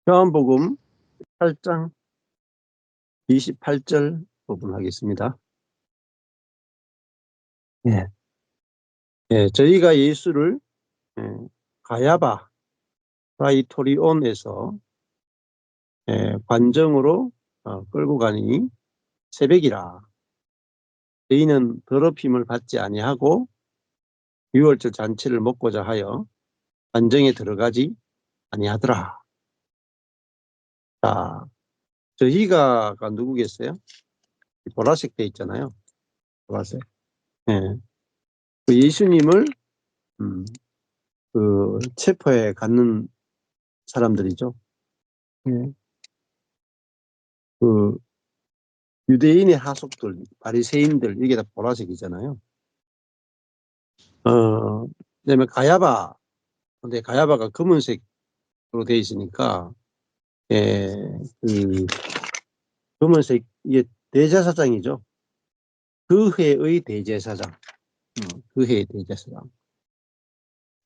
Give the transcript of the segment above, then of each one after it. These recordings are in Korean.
요한복음 8장 28절 부분 하겠습니다. 예. 예, 저희가 예수를 가야바 프라이토리온에서 관정으로 끌고 가니 새벽이라. 저희는 더럽힘을 받지 아니하고 유월절 잔치를 먹고자 하여 관정에 들어가지 아니하더라. 자, 저희가가 누구겠어요? 보라색 돼 있잖아요. 보라색. 예. 그 예수님을 체포해 갖는 사람들이죠. 예. 그 유대인의 하속들, 바리새인들, 이게 다 보라색이잖아요. 그다음에 가야바, 근데 가야바가 검은색으로 되어 있으니까, 예, 그 검은색 이게 대제사장이죠. 그 해의 대제사장, 그 해의 대제사장.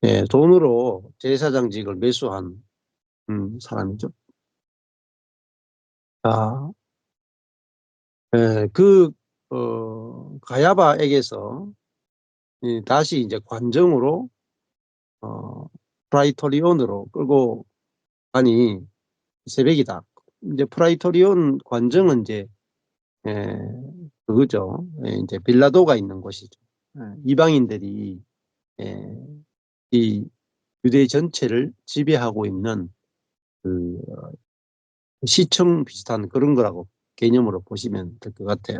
예, 돈으로 제사장직을 매수한 사람이죠. 아, 예, 가야바에게서 다시 이제 관정으로 프라이토리온으로 끌고 가니 새벽이다. 이제 프라이토리온 관정은 이제 에, 그거죠. 이제 빌라도가 있는 곳이죠. 이방인들이 에, 이 유대 전체를 지배하고 있는 그 시청 비슷한 그런 거라고 개념으로 보시면 될 것 같아요.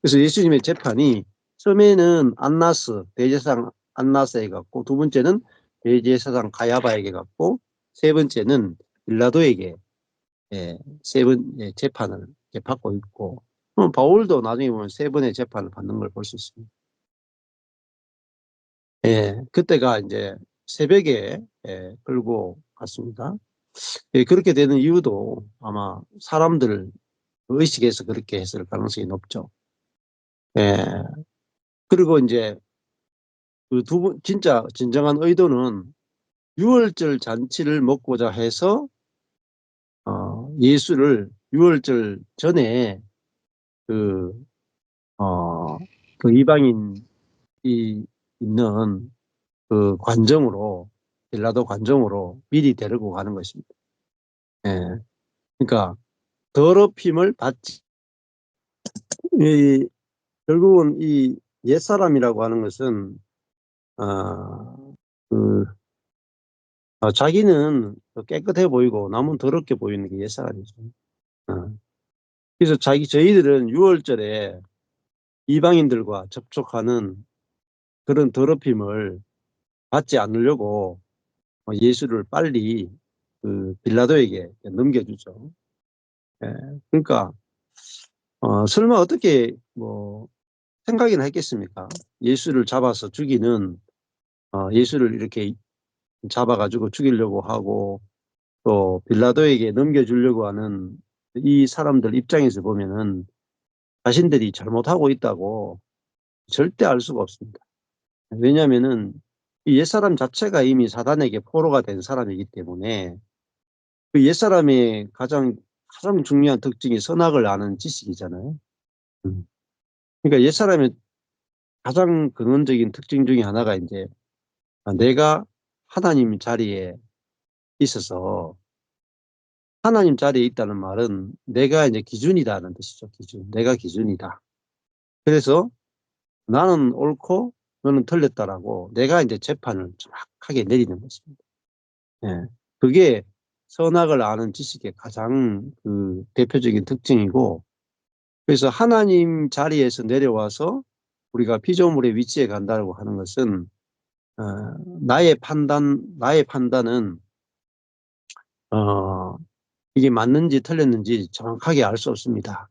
그래서 예수님의 재판이 처음에는 안나스 대제사장 안나스에게 갔고, 두 번째는 대제사장 가야바에게 갔고, 세 번째는 빌라도에게 재판을 받고 있고, 바울도 나중에 보면 세 번의 재판을 받는 걸 볼 수 있습니다. 그때가 이제 새벽에 끌고 갔습니다. 그렇게 되는 이유도 아마 사람들 의식에서 그렇게 했을 가능성이 높죠. 그리고 이제 그 진짜 진정한 의도는 유월절 잔치를 먹고자 해서 예수를 유월절 전에 그, 어, 그 이방인이 있는 그 관정으로, 빌라도 관정으로 미리 데리고 가는 것입니다. 예. 그러니까 더럽힘을 받지. 결국은 이 옛사람이라고 하는 것은 그 자기는 깨끗해 보이고 남은 더럽게 보이는 게 옛사람이죠. 그래서 저희들은 6월절에 이방인들과 접촉하는 그런 더럽힘을 받지 않으려고 예수를 빨리 그 빌라도에게 넘겨주죠. 예, 그러니까 설마 어떻게 뭐 생각이나 했겠습니까? 예수를 잡아서 죽이는 예수를 이렇게 잡아가지고 죽이려고 하고 또 빌라도에게 넘겨주려고 하는 이 사람들 입장에서 보면은 자신들이 잘못하고 있다고 절대 알 수가 없습니다. 왜냐하면은 이 옛사람 자체가 이미 사단에게 포로가 된 사람이기 때문에 그 옛사람의 가장 중요한 특징이 선악을 아는 지식이잖아요. 음. 그러니까 옛사람의 가장 근원적인 특징 중에 하나가 이제 내가 하나님 자리에 있어서, 하나님 자리에 있다는 말은 내가 이제 기준이다는 뜻이죠. 기준. 내가 기준이다. 그래서 나는 옳고 너는 틀렸다라고 내가 이제 재판을 정확하게 내리는 것입니다. 예. 그게 선악을 아는 지식의 가장 그 대표적인 특징이고, 그래서 하나님 자리에서 내려와서 우리가 피조물의 위치에 간다고 하는 것은 어, 나의 판단은 이게 맞는지 틀렸는지 정확하게 알 수 없습니다.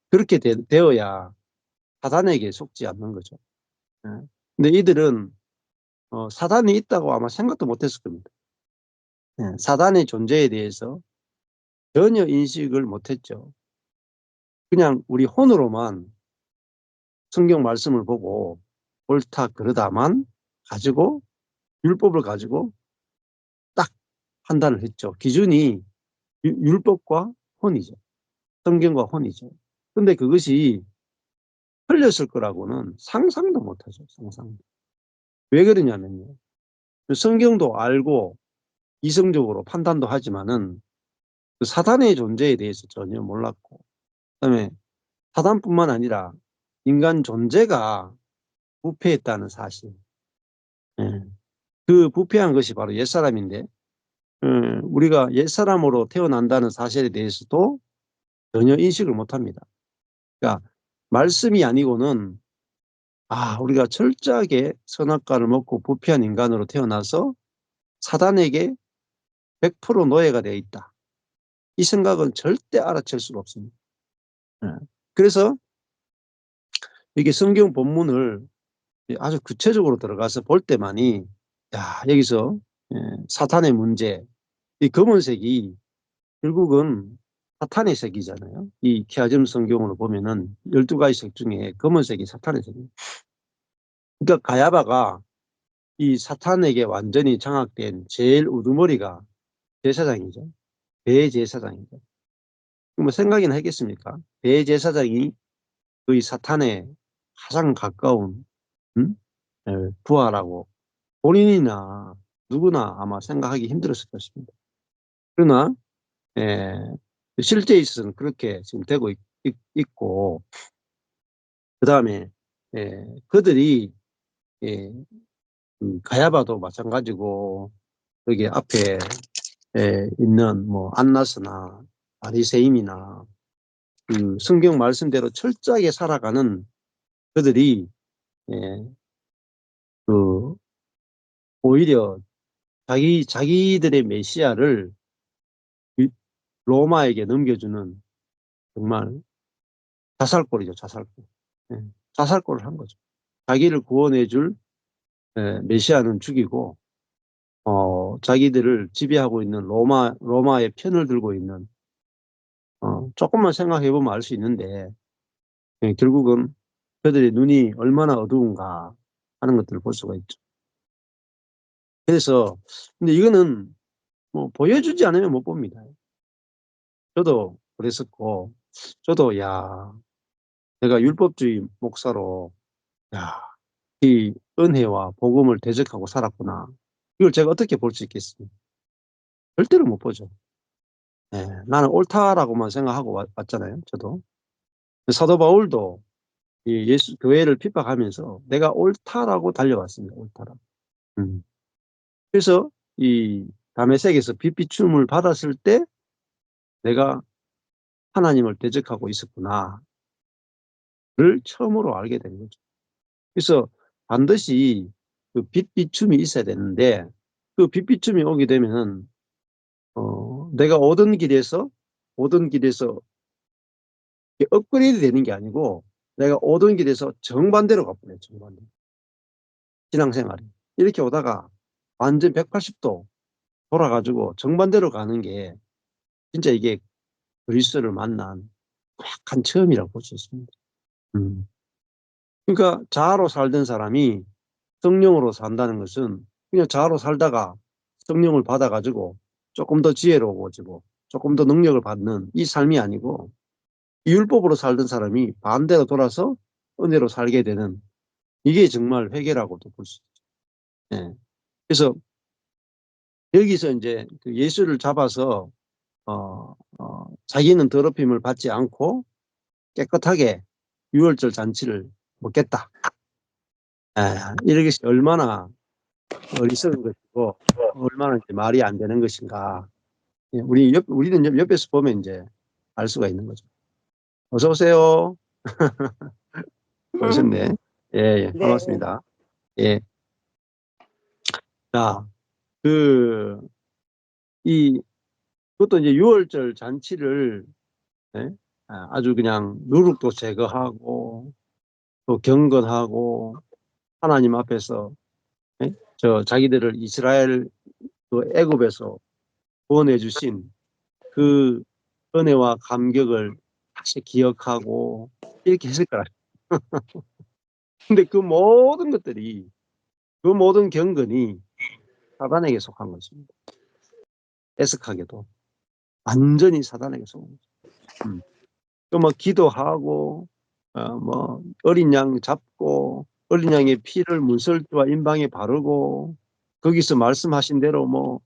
그렇게 되어야 사단에게 속지 않는 거죠. 예. 근데 이들은 사단이 있다고 아마 생각도 못했을 겁니다. 예. 사단의 존재에 대해서 전혀 인식을 못했죠. 그냥 우리 혼으로만 성경 말씀을 보고 옳다 그러다만 가지고 율법을 가지고 딱 판단을 했죠. 기준이 율법과 혼이죠. 성경과 혼이죠. 근데 그것이 틀렸을 거라고는 상상도 못하죠. 상상도. 왜 그러냐면요. 성경도 알고 이성적으로 판단도 하지만은 그 사단의 존재에 대해서 전혀 몰랐고, 그다음에 사단뿐만 아니라 인간 존재가 부패했다는 사실. 예. 그 부패한 것이 바로 옛사람인데, 우리가 옛사람으로 태어난다는 사실에 대해서도 전혀 인식을 못합니다. 그러니까 말씀이 아니고는 우리가 철저하게 선악과를 먹고 부패한 인간으로 태어나서 사단에게 100% 노예가 되어 있다. 이 생각은 절대 알아챌 수가 없습니다. 예. 그래서 이게 성경 본문을 아주 구체적으로 들어가서 볼 때만이 여기서 사탄의 문제, 이 검은색이 결국은 사탄의 색이잖아요. 이 키아즘 성경으로 보면은 12가지 색 중에 검은색이 사탄의 색입니다. 그러니까 가야바가 이 사탄에게 완전히 장악된 제일 우두머리가 제사장이죠. 대제사장이죠. 뭐 생각이나 했겠습니까? 대제사장이 거의 사탄의 가장 가까운 부하라고 본인이나 누구나 아마 생각하기 힘들었을 것입니다. 그러나 실제에 있어서는 그렇게 지금 되고 있고, 그 다음에 그들이 가야바도 마찬가지고, 여기 앞에 있는 뭐 안나스나 바리새인이나 그 성경 말씀대로 철저하게 살아가는 그들이 그 오히려 자기들의 메시아를 로마에게 넘겨주는 정말 자살골이죠, 자살골. 자살골을 한 거죠. 자기를 구원해줄 메시아는 죽이고, 자기들을 지배하고 있는 로마의 편을 들고 있는, 조금만 생각해보면 알 수 있는데, 결국은 그들의 눈이 얼마나 어두운가 하는 것들을 볼 수가 있죠. 그래서, 근데 이거는 뭐 보여주지 않으면 못 봅니다. 저도 그랬었고, 저도 내가 율법주의 목사로 이 은혜와 복음을 대적하고 살았구나. 이걸 제가 어떻게 볼 수 있겠습니까? 절대로 못 보죠. 나는 옳다라고만 생각하고 왔잖아요. 저도. 사도 바울도 이 예수 교회를 핍박하면서 내가 옳다라고 달려왔습니다. 옳다라고. 음. 그래서 이 다메섹에서 빛비춤을 받았을 때 내가 하나님을 대적하고 있었구나를 처음으로 알게 된 거죠. 그래서 반드시 그 빛비춤이 있어야 되는데, 그 빛비춤이 오게 되면은 내가 오던 길에서 업그레이드 되는 게 아니고 내가 오던 길에서 정반대로 가버려요. 정반대로. 신앙생활이. 이렇게 오다가 완전 180도 돌아가지고 정반대로 가는 게 진짜 이게 그리스도를 만난 약한 처음이라고 볼 수 있습니다. 그러니까 자아로 살던 사람이 성령으로 산다는 것은 그냥 자아로 살다가 성령을 받아가지고 조금 더 지혜로워지고 조금 더 능력을 받는 이 삶이 아니고, 율법으로 살던 사람이 반대로 돌아서 은혜로 살게 되는, 이게 정말 회개라고도 볼 수 있죠. 그래서 여기서 이제 그 예수를 잡아서 자기는 더럽힘을 받지 않고 깨끗하게 유월절 잔치를 먹겠다. 이렇게 얼마나 어리석은 것이고 얼마나 이제 말이 안 되는 것인가. 우리는 옆에서 보면 이제 알 수가 있는 거죠. 어서 오세요. 오셨네. 예, 네. 반갑습니다. 예. 자, 그, 그것도 이제 유월절 잔치를, 예? 아주 그냥 누룩도 제거하고, 또 경건하고, 하나님 앞에서, 예? 자기들을 이스라엘 그 애굽에서 구원해 주신 그 은혜와 감격을 다시 기억하고, 이렇게 했을 거라. 근데 그 모든 것들이, 그 모든 경건이 사단에게 속한 것입니다. 애석하게도 완전히 사단에게 속은 거죠. 또 뭐 기도하고 뭐 어린 양 잡고 어린 양의 피를 문설주와 임방에 바르고 거기서 말씀하신 대로 뭐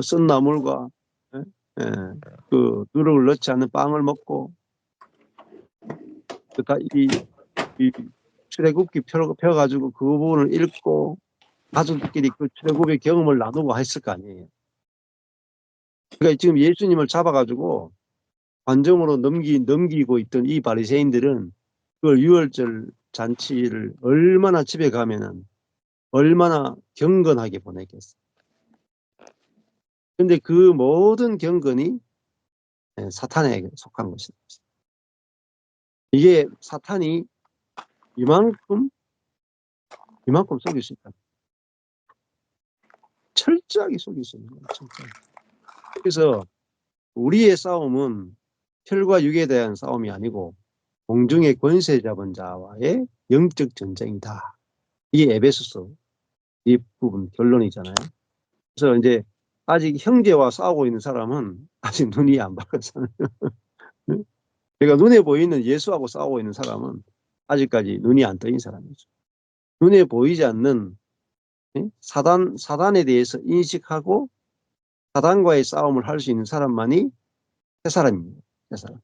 쓴 나물과 예? 예, 그 누룩을 넣지 않는 빵을 먹고 이 출애굽기 펴가지고 그 부분을 읽고 가족들끼리 그 출애굽의 경험을 나누고 했을 거 아니에요. 그러니까 지금 예수님을 잡아가지고 관정으로 넘기고 있던 이 바리새인들은 그 유월절 잔치를 얼마나 집에 가면은 얼마나 경건하게 보냈겠어요. 근데 그 모든 경건이 사탄에게 속한 것입니다. 이게 사탄이 이만큼 속일 수 있다. 철저하게 속일 수 있는 거예요. 철저하게. 그래서 우리의 싸움은 혈과 육에 대한 싸움이 아니고 공중의 권세 잡은 자와의 영적 전쟁이다. 이게 에베소서 이 부분 결론이잖아요. 그래서 이제 아직 형제와 싸우고 있는 사람은 아직 눈이 안 밝았어요. 그러니까 눈에 보이는 예수하고 싸우고 있는 사람은 아직까지 눈이 안 떠인 사람이죠. 눈에 보이지 않는 사단에 대해서 인식하고 사단과의 싸움을 할 수 있는 사람만이 새 사람입니다. 새 사람.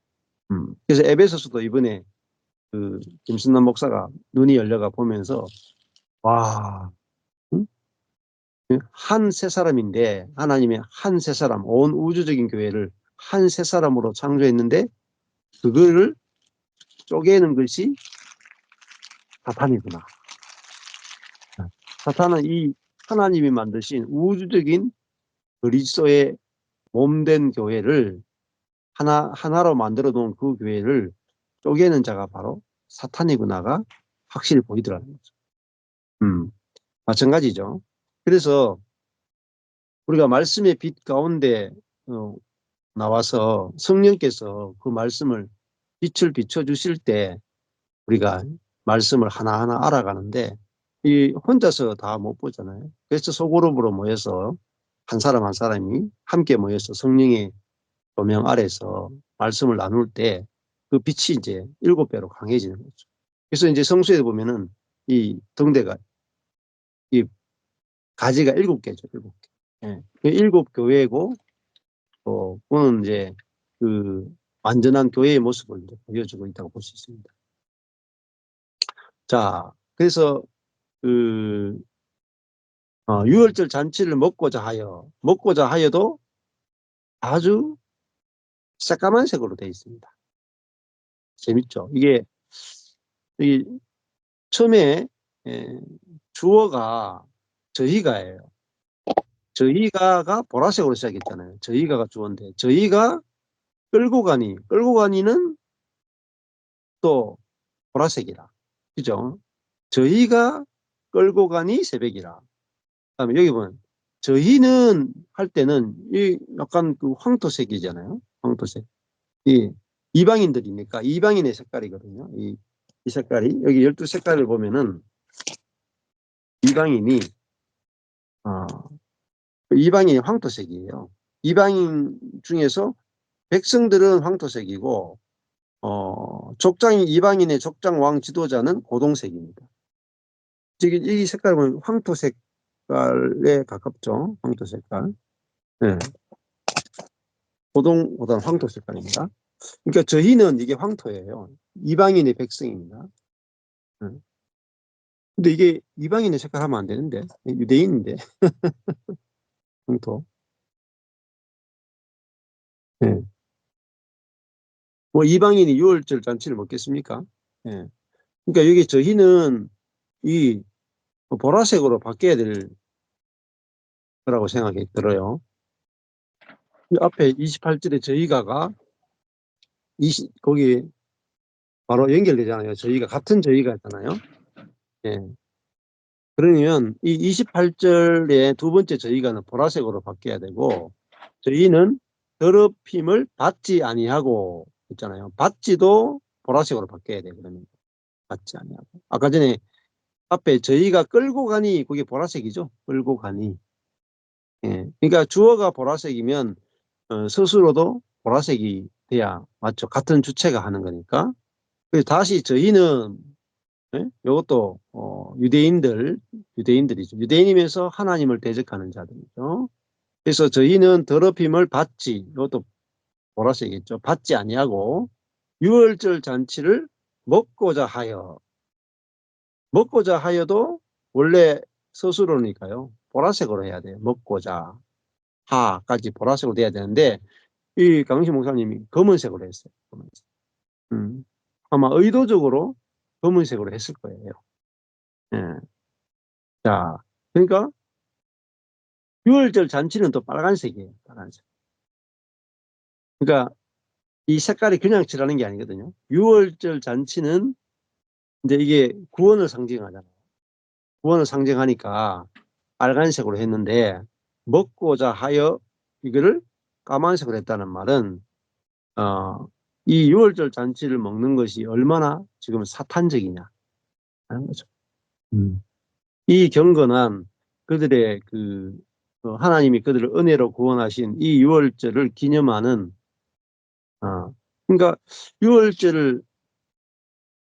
그래서 에베소서도 이번에 그 김순남 목사가 눈이 열려가 보면서 와, 한 새 사람인데 하나님의 한 새 사람, 온 우주적인 교회를 한 새 사람으로 창조했는데 그거를 쪼개는 것이 사탄이구나. 사탄은 이 하나님이 만드신 우주적인 그리스도의 몸된 교회를 하나로 만들어 놓은 그 교회를 쪼개는 자가 바로 사탄이구나가 확실히 보이더라는 거죠. 마찬가지죠. 그래서 우리가 말씀의 빛 가운데 나와서 성령께서 그 말씀을 빛을 비춰주실 때 우리가 말씀을 하나하나 알아가는데 이 혼자서 다 못 보잖아요. 그래서 소그룹으로 모여서 한 사람 한 사람이 함께 모여서 성령의 조명 아래서 말씀을 나눌 때 그 빛이 이제 7배로 강해지는 거죠. 그래서 이제 성수에 보면은 이 등대가 이 가지가 7개죠. 7개. 예. 7교회고 그거는 이제 그 완전한 교회의 모습을 이제 보여주고 있다고 볼 수 있습니다. 자, 그래서 그 유월절 잔치를 먹고자 하여도 아주 새까만 색으로 되어 있습니다. 재밌죠? 이게 처음에 주어가 저희가예요. 저희가가 보라색으로 시작했잖아요. 저희가가 주어인데 저희가 끌고 가니는 또 보라색이라. 그죠? 저희가 끌고 가니 새벽이라. 그다음에 여기 보면 저희는 할 때는 이 약간 그 황토색이잖아요. 황토색. 이 이방인들이니까 이방인의 색깔이거든요. 이 색깔이 여기 12색깔을 보면은 이방인이 이방인이 황토색이에요. 이방인 중에서 백성들은 황토색이고 이방인의 족장 왕 지도자는 고동색입니다. 지금 이 색깔을 보면 황토 색깔에 가깝죠. 황토 색깔. 네. 고동보다는 황토 색깔입니다. 그러니까 저희는 이게 황토예요. 이방인의 백성입니다. 네. 근데 이게 이방인의 색깔 하면 안 되는데 유대인인데 황토. 네. 뭐 이방인이 유월절 잔치를 먹겠습니까? 네. 그러니까 여기 저희는 이 보라색으로 바뀌어야 될 거라고 생각이 들어요. 앞에 28절에 저희가가 거기 바로 연결되잖아요. 저희가 같은 저희가잖아요. 예. 그러면 이 28절의 두 번째 저희가는 보라색으로 바뀌어야 되고 저희는 더럽힘을 받지 아니하고 있잖아요. 받지도 보라색으로 바뀌어야 돼요. 그러면 받지 아니하고. 아까 전에 앞에 저희가 끌고 가니 그게 보라색이죠. 끌고 가니. 예. 그러니까 주어가 보라색이면 스스로도 보라색이 돼야 맞죠. 같은 주체가 하는 거니까. 그래서 다시 저희는 예? 이것도 유대인들이죠. 유대인이면서 하나님을 대적하는 자들이죠. 그래서 저희는 더럽힘을 받지, 이것도 보라색이겠죠. 받지 아니하고 유월절 잔치를 먹고자 하여. 먹고자 하여도 원래 스스로니까요. 보라색으로 해야 돼요. 먹고자 하까지 보라색으로 돼야 되는데 이 강시 목사님이 검은색으로 했어요. 검은색. 아마 의도적으로 검은색으로 했을 거예요. 예. 자, 그러니까 유월절 잔치는 또 빨간색이에요. 빨간색. 그러니까 이 색깔이 그냥 칠하는 게 아니거든요. 유월절 잔치는 이제 이게 구원을 상징하잖아요. 구원을 상징하니까 빨간색으로 했는데 먹고자 하여 이거를 까만색으로 했다는 말은 이 유월절 잔치를 먹는 것이 얼마나 지금 사탄적이냐 하는 거죠. 이 경건한 그들의 하나님이 그들을 은혜로 구원하신 이 유월절을 기념하는 그러니까 유월절을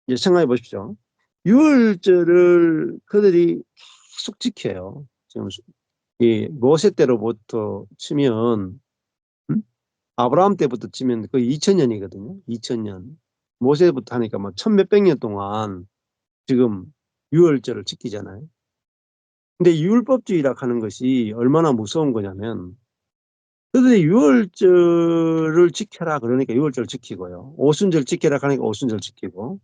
이제 생각해 보십시오. 유월절을 그들이 계속 지켜요. 지금 이 모세 때로부터 치면 아브라함 때부터 치면 거의 2000년이거든요. 2000년. 모세부터 하니까 뭐 천몇백 년 동안 지금 유월절을 지키잖아요. 근데 율법주의라 하는 것이 얼마나 무서운 거냐면 그들이 유월절을 지켜라 그러니까 유월절을 지키고요. 오순절 지켜라 하니까 오순절 지키고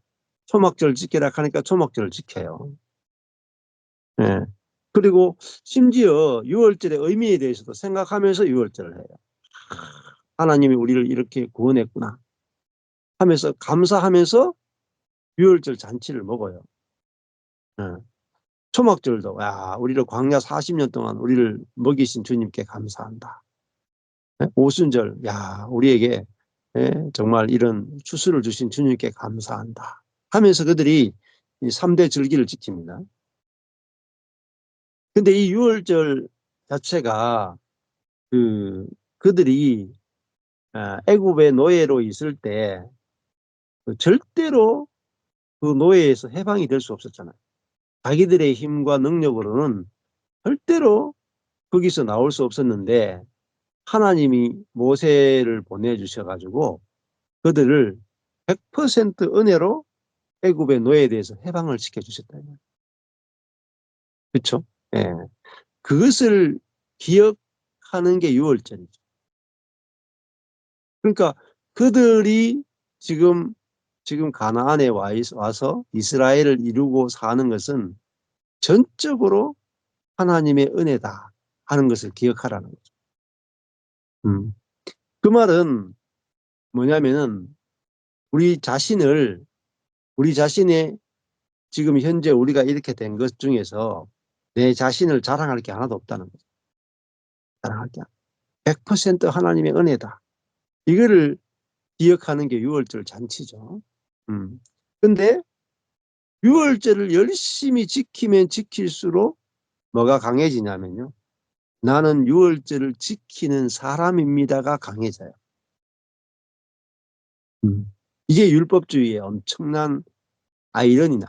초막절 지켜라 하니까 초막절을 지켜요. 예. 그리고 심지어 유월절의 의미에 대해서도 생각하면서 유월절을 해요. 하나님이 우리를 이렇게 구원했구나 하면서 감사하면서 유월절 잔치를 먹어요. 예. 초막절도 우리를 광야 40년 동안 우리를 먹이신 주님께 감사한다. 예? 오순절 우리에게 정말 이런 추수를 주신 주님께 감사한다 하면서 그들이 이 3대 절기를 지킵니다. 근데 이 유월절 자체가 그들이 애굽의 노예로 있을 때 절대로 그 노예에서 해방이 될 수 없었잖아요. 자기들의 힘과 능력으로는 절대로 거기서 나올 수 없었는데 하나님이 모세를 보내주셔가지고 그들을 100% 은혜로 애굽의 노예에 대해서 해방을 시켜주셨다. 그렇죠? 예. 그것을 기억하는 게 유월절이죠. 그러니까 그들이 지금 가나안에 와서 이스라엘을 이루고 사는 것은 전적으로 하나님의 은혜다 하는 것을 기억하라는 거죠. 그 말은 뭐냐면은 우리 자신의 지금 현재 우리가 이렇게 된 것 중에서 내 자신을 자랑할 게 하나도 없다는 거죠. 자랑할 게 100% 하나님의 은혜다. 이거를 기억하는 게 유월절 잔치죠. 근데 유월절을 열심히 지키면 지킬수록 뭐가 강해지냐면요. 나는 유월절을 지키는 사람입니다가 강해져요. 이게 율법주의의 엄청난 아이러니.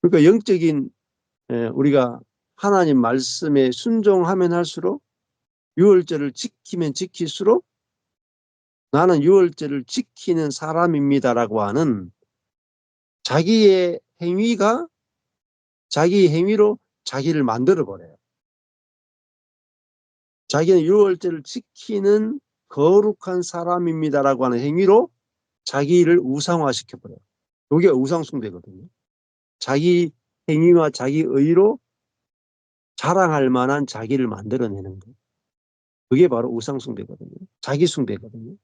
그러니까 영적인 우리가 하나님 말씀에 순종하면 할수록 유월절을 지키면 지킬수록 나는 유월절을 지키는 사람입니다라고 하는 자기의 행위가 자기 행위로 자기를 만들어 버려요. 자기는 유월절을 지키는 거룩한 사람입니다라고 하는 행위로 자기를 우상화시켜 버려요. 이게 우상숭배거든요. 자기 행위와 자기 의로 자랑할 만한 자기를 만들어내는 거. 그게 바로 우상숭배거든요. 자기숭배거든요.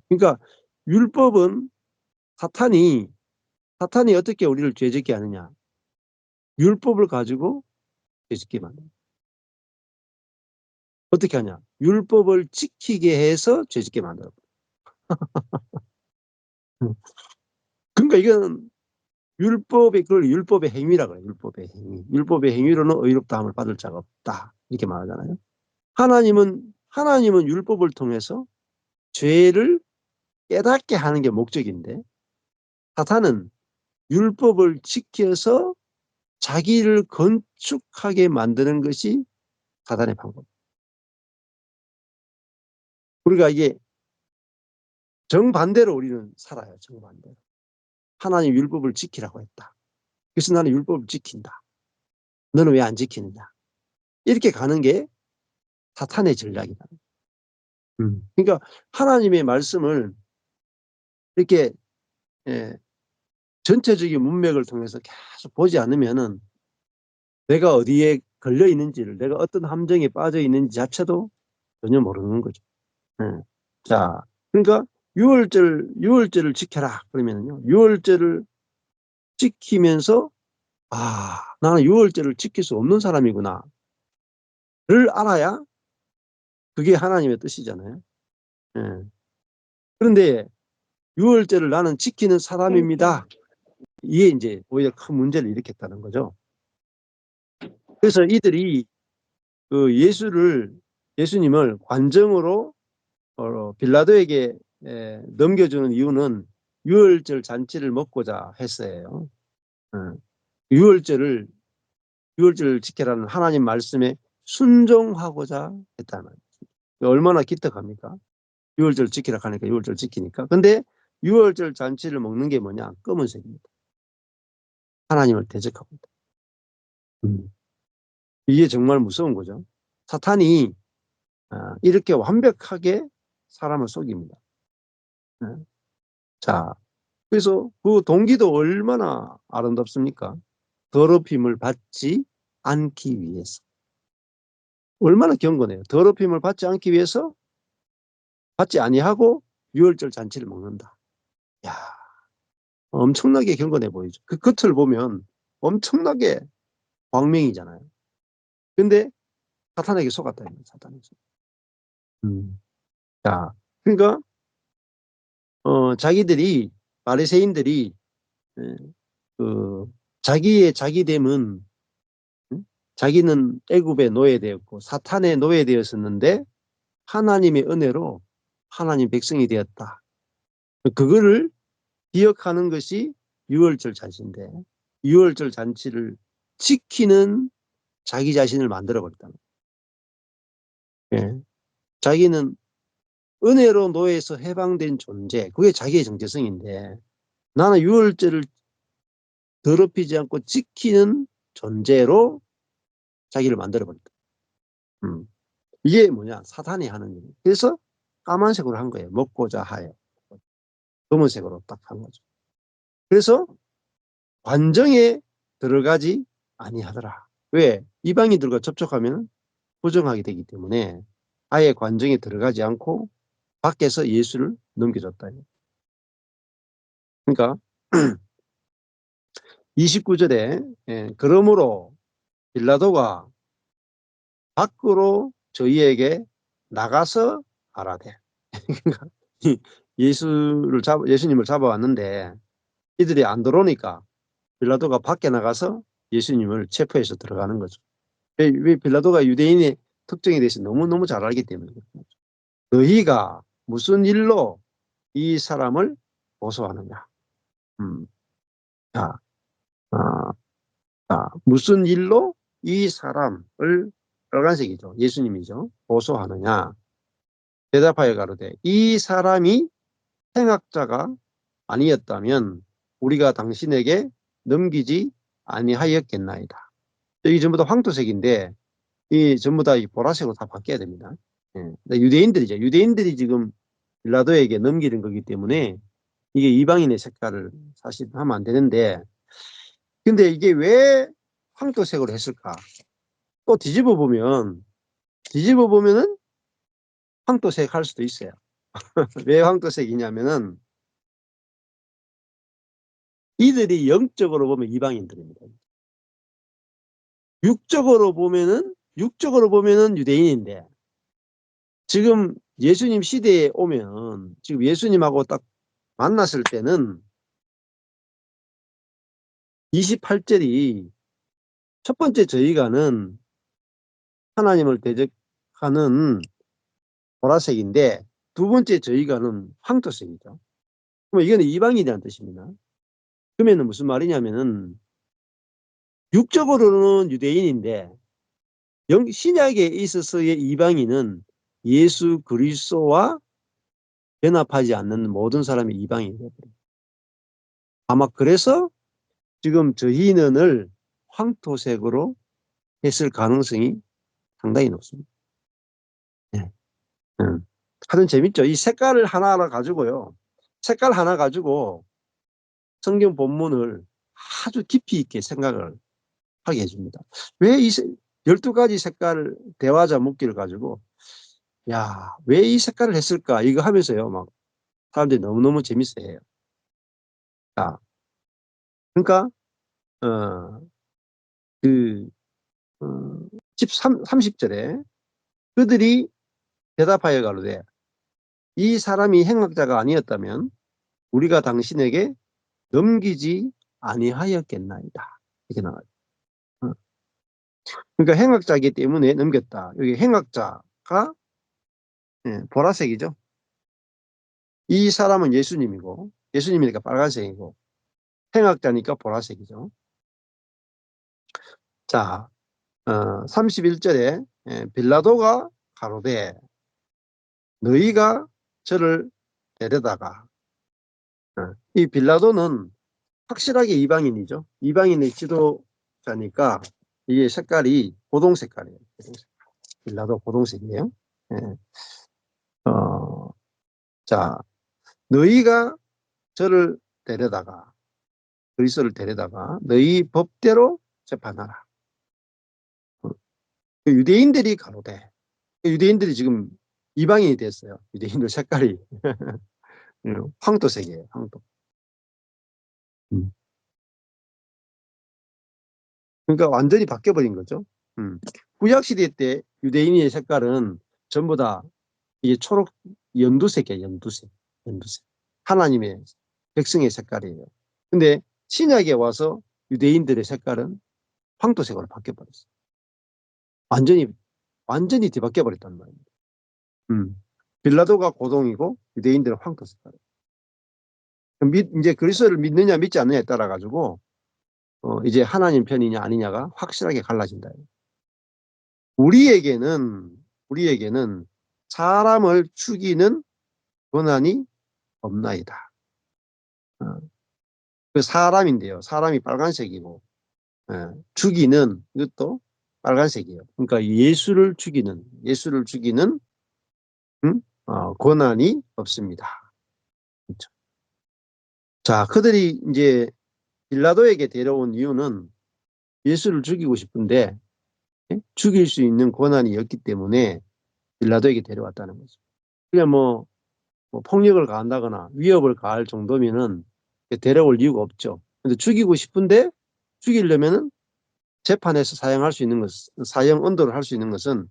그러니까 율법은 사탄이 어떻게 우리를 죄짓게 하느냐. 율법을 가지고 죄짓게 만듭니다. 어떻게 하냐. 율법을 지키게 해서 죄짓게 만들어요. 그러니까 이건 그걸 율법의 행위라 그래요. 율법의 행위. 율법의 행위로는 의롭다함을 받을 자가 없다. 이렇게 말하잖아요. 하나님은 율법을 통해서 죄를 깨닫게 하는 게 목적인데, 사탄은 율법을 지켜서 자기를 건축하게 만드는 것이 사단의 방법. 우리가 이게 정반대로 우리는 살아요. 정반대로. 하나님 율법을 지키라고 했다. 그래서 나는 율법을 지킨다. 너는 왜 안 지키느냐. 이렇게 가는 게 사탄의 전략이다. 그러니까 하나님의 말씀을 이렇게 예, 전체적인 문맥을 통해서 계속 보지 않으면은 내가 어디에 걸려 있는지를, 내가 어떤 함정에 빠져 있는지 자체도 전혀 모르는 거죠. 예. 자, 그러니까 유월절을 지켜라 그러면요, 유월절을 지키면서 나는 유월절을 지킬 수 없는 사람이구나를 알아야 그게 하나님의 뜻이잖아요. 예. 그런데 유월절을 나는 지키는 사람입니다. 이게 이제 오히려 큰 문제를 일으켰다는 거죠. 그래서 이들이 그 예수님을 관정으로 빌라도에게 넘겨주는 이유는 유월절 잔치를 먹고자 했어요. 어, 유월절을 지켜라는 하나님 말씀에 순종하고자 했다는 거예요. 얼마나 기특합니까? 유월절 지키라 하니까 유월절 지키니까. 근데 유월절 잔치를 먹는 게 뭐냐? 검은색입니다. 하나님을 대적하고 있다. 이게 정말 무서운 거죠. 사탄이 이렇게 완벽하게 사람을 속입니다. 자, 그래서 그 동기도 얼마나 아름답습니까? 더럽힘을 받지 않기 위해서. 얼마나 경건해요. 더럽힘을 받지 않기 위해서 받지 아니하고 유월절 잔치를 먹는다. 야, 엄청나게 경건해 보이죠. 그 겉을 보면 엄청나게 광명이잖아요. 근데 사탄에게 속았다. 사탄에게. 자, 그러니까 자기들이 바리새인들이 예, 그 자기의 자기됨은 자기는 애굽의 노예되었고 사탄의 노예되었었는데 하나님의 은혜로 하나님 백성이 되었다. 그거를 기억하는 것이 유월절 잔치인데 유월절 잔치를 지키는 자기 자신을 만들어 버렸다. 예. 자기는 은혜로 노예에서 해방된 존재, 그게 자기의 정체성인데 나는 유월절을 더럽히지 않고 지키는 존재로 자기를 만들어 버렸다. 이게 뭐냐? 사탄이 하는 일이에요. 그래서 까만색으로 한 거예요. 먹고자 하여. 검은색으로 딱 한 거죠. 그래서 관정에 들어가지 아니하더라. 왜? 이방인들과 접촉하면 부정하게 되기 때문에 아예 관정에 들어가지 않고 밖에서 예수를 넘겨줬다. 그러니까 29절에 그러므로 빌라도가 밖으로 저희에게 나가서 하라되. 그러니까 예수님을 잡아왔는데 이들이 안 들어오니까 빌라도가 밖에 나가서 예수님을 체포해서 들어가는 거죠. 왜 빌라도가 유대인의 특징에 대해서 너무너무 잘 알기 때문에. 너희가 무슨 일로 이 사람을 고소하느냐. 음, 자, 아, 무슨 일로 이 사람을, 빨간색이죠. 예수님이죠. 고소하느냐. 대답하여 가로되 이 사람이 행악자가 아니었다면 우리가 당신에게 넘기지 아니하였겠나이다. 이 전부 다 황토색인데 이 전부 다 보라색으로 다 바뀌어야 됩니다. 예. 유대인들이죠. 유대인들이 지금 빌라도에게 넘기는 거기 때문에 이게 이방인의 색깔을 사실 하면 안 되는데, 근데 이게 왜 황토색으로 했을까? 또 뒤집어 보면은 황토색 할 수도 있어요. 왜 황토색이냐면은 이들이 영적으로 보면 이방인들입니다. 육적으로 보면은 유대인인데 지금 예수님 시대에 오면 지금 예수님하고 딱 만났을 때는 28절이 첫 번째 저희가는 하나님을 대적하는 보라색인데 두 번째 저희가는 황토색이죠. 그럼 이거는 이방인이라는 뜻입니다. 그러면 무슨 말이냐면은 육적으로는 유대인인데 신약에 있어서의 이방인은 예수 그리스도와 연합하지 않는 모든 사람이 이방인이 돼요. 아마 그래서 지금 저희는을 황토색으로 했을 가능성이 상당히 높습니다. 네. 하여튼 재밌죠. 이 색깔을 하나 가지고요. 색깔 하나 가지고 성경 본문을 아주 깊이 있게 생각을 하게 해줍니다. 왜 이 12가지 색깔 대화자 묻기를 가지고 야, 왜 이 색깔을 했을까? 이거 하면서요. 막 사람들이 너무너무 재밌어해요. 자, 그러니까 어, 그 어, 30절에 그들이 대답하여 가로되 이 사람이 행악자가 아니었다면 우리가 당신에게 넘기지 아니하였겠나이다. 이렇게 나와요. 어. 그러니까 행악자이기 때문에 넘겼다. 여기 행악자가 보라색이죠. 이 사람은 예수님이고 예수님이니까 빨간색이고 행악자니까 보라색이죠. 자, 31절에 빌라도가 가로되 너희가 저를 데려다가 이 빌라도는 확실하게 이방인이죠. 이방인의 지도자니까 이 색깔이 고동 색깔이에요. 빌라도 고동색이에요. 예. 자, 너희가 저를 데려다가 그리스도를 데려다가 너희 법대로 재판하라. 어, 그 유대인들이 가로되 유대인들이 지금 이방인이 됐어요. 유대인들 색깔이 황토색이에요. 황토. 음. 그러니까 완전히 바뀌어버린 거죠. 구약 시대 때 유대인의 색깔은 전부 다 이게 초록 연두색이에요. 연두색. 연두색. 하나님의 백성의 색깔이에요. 근데 신약에 와서 유대인들의 색깔은 황토색으로 바뀌어버렸어요. 완전히 완전히 뒤바뀌어 버렸단 말입니다. 빌라도가 고동이고 유대인들은 황토 색깔이에요. 이제 그리스도를 믿느냐 믿지 않느냐에 따라 가지고 이제 하나님 편이냐 아니냐가 확실하게 갈라진다. 우리에게는 사람을 죽이는 권한이 없나이다. 어, 그 사람인데요. 사람이 빨간색이고 죽이는 이것도 빨간색이에요. 그러니까 예수를 죽이는 권한이 없습니다. 그렇죠. 자, 그들이 이제 빌라도에게 데려온 이유는 예수를 죽이고 싶은데 죽일 수 있는 권한이 없기 때문에 빌라도에게 데려왔다는 거죠. 그냥 뭐 폭력을 가한다거나 위협을 가할 정도면은 데려올 이유가 없죠. 근데 죽이고 싶은데 죽이려면은 재판에서 사용할 수 있는 것, 사형 언도를 할 수 있는 것은